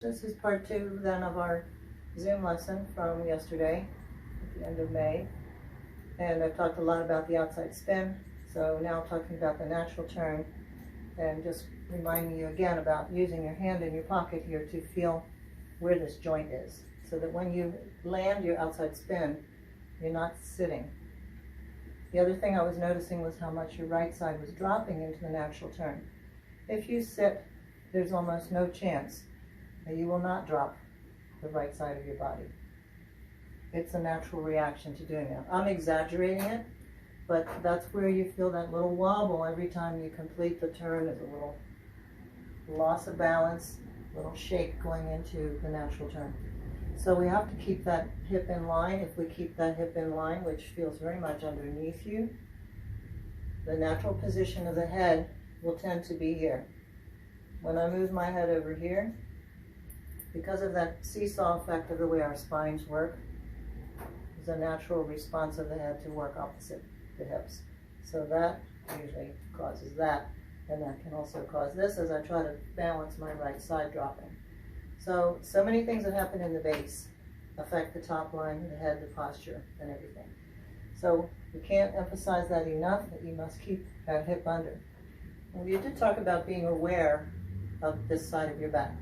This is part 2 then of our Zoom lesson from yesterday at the end of May. And I've talked a lot about the outside spin, so now I'm talking about the natural turn and just reminding you again about using your hand in your pocket here to feel where this joint is, so that when you land your outside spin, you're not sitting. The other thing I was noticing was how much your right side was dropping into the natural turn. If you sit, there's almost no chance that you will not drop the right side of your body. It's a natural reaction to doing that. I'm exaggerating it, but that's where you feel that little wobble every time you complete the turn. There's a little loss of balance, a little shake going into the natural turn. So we have to keep that hip in line. If we keep that hip in line, which feels very much underneath you, the natural position of the head will tend to be here. When I move my head over here, because of that seesaw effect of the way our spines work, there's a natural response of the head to work opposite the hips. So that usually causes that, and that can also cause this as I try to balance my right side dropping. So many things that happen in the base affect the top line, the head, the posture, and everything. So we can't emphasize that enough, that you must keep that hip under. And we did talk about being aware of this side of your back.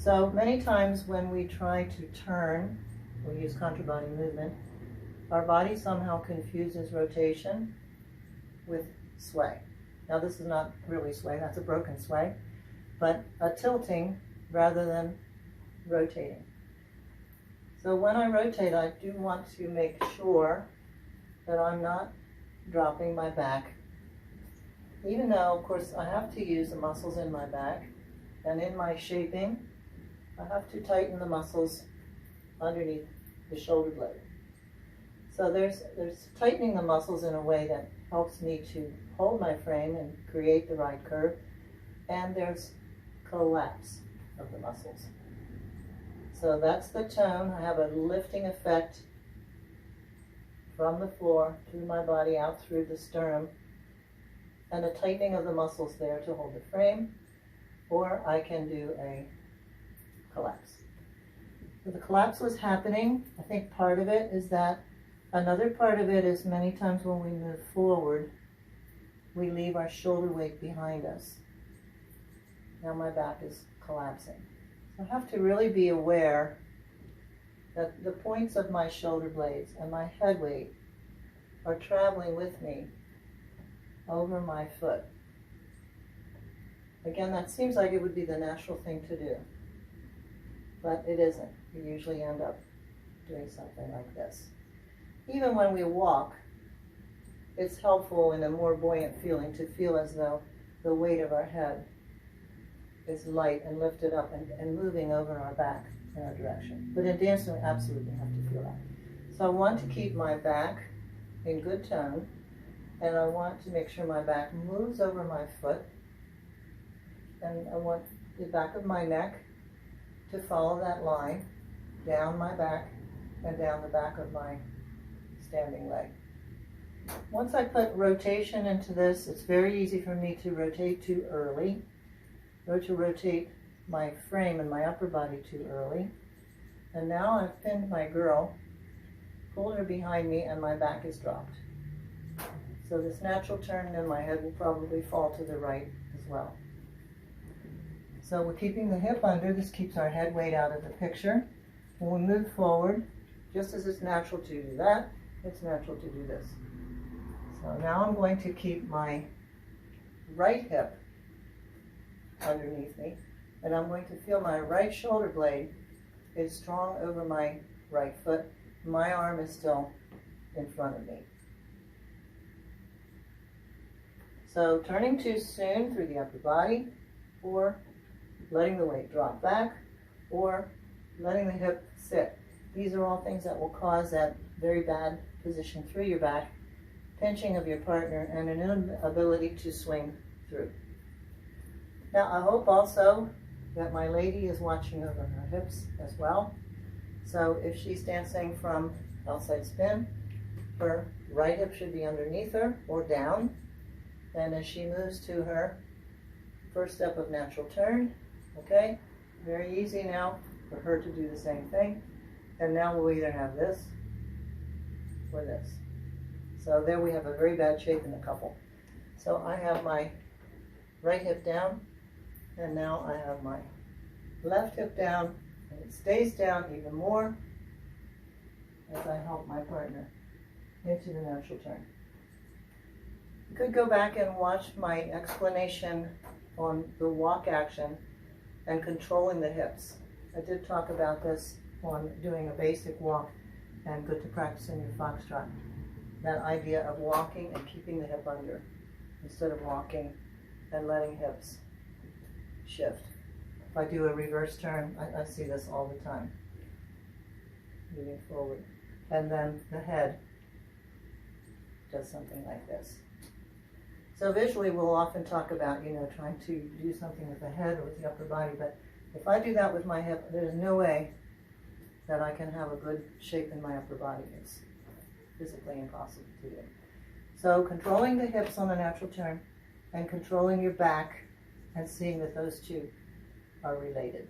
So many times when we try to turn, we use contra-body movement, our body somehow confuses rotation with sway. Now this is not really sway, that's a broken sway, but a tilting rather than rotating. So when I rotate, I do want to make sure that I'm not dropping my back, even though, of course, I have to use the muscles in my back, and in my shaping, I have to tighten the muscles underneath the shoulder blade. So there's tightening the muscles in a way that helps me to hold my frame and create the right curve, and there's collapse of the muscles. So that's the tone. I have a lifting effect from the floor through my body out through the sternum, and a tightening of the muscles there to hold the frame, or I can do a collapse. So the collapse was happening. I think part of it is that. Another part of it is many times when we move forward, we leave our shoulder weight behind us. Now my back is collapsing. So I have to really be aware that the points of my shoulder blades and my head weight are traveling with me over my foot. Again, that seems like it would be the natural thing to do, but it isn't. You usually end up doing something like this. Even when we walk, it's helpful in a more buoyant feeling to feel as though the weight of our head is light and lifted up and moving over our back in our direction. But in dancing, we absolutely have to feel that. So I want to keep my back in good tone, and I want to make sure my back moves over my foot, and I want the back of my neck to follow that line down my back and down the back of my standing leg. Once I put rotation into this, it's very easy for me to rotate too early, or to rotate my frame and my upper body too early. And now I've pinned my girl, pulled her behind me, and my back is dropped. So this natural turn, then my head will probably fall to the right as well. So we're keeping the hip under. This keeps our head weight out of the picture. When we move forward, just as it's natural to do that, it's natural to do this. So now I'm going to keep my right hip underneath me, and I'm going to feel my right shoulder blade is strong over my right foot. My arm is still in front of me. So turning too soon through the upper body, or letting the weight drop back, or letting the hip sit. These are all things that will cause that very bad position through your back, pinching of your partner, and an inability to swing through. Now I hope also that my lady is watching over her hips as well. So if she's dancing from outside spin, her right hip should be underneath her or down. And as she moves to her first step of natural turn, okay, Very easy now for her to do the same thing. And now we'll either have this or this. So there we have a very bad shape in the couple. So I have my right hip down, and now I have my left hip down, and it stays down even more as I help my partner into the natural turn. You could go back and watch my explanation on the walk action and controlling the hips. I did talk about this on doing a basic walk and good to practice in your foxtrot. That idea of walking and keeping the hip under instead of walking and letting hips shift. If I do a reverse turn, I see this all the time. Moving forward. And then the head does something like this. So visually we'll often talk about, trying to do something with the head or with the upper body, but if I do that with my hip, there's no way that I can have a good shape in my upper body. It's physically impossible to do. So controlling the hips on a natural turn and controlling your back and seeing that those two are related.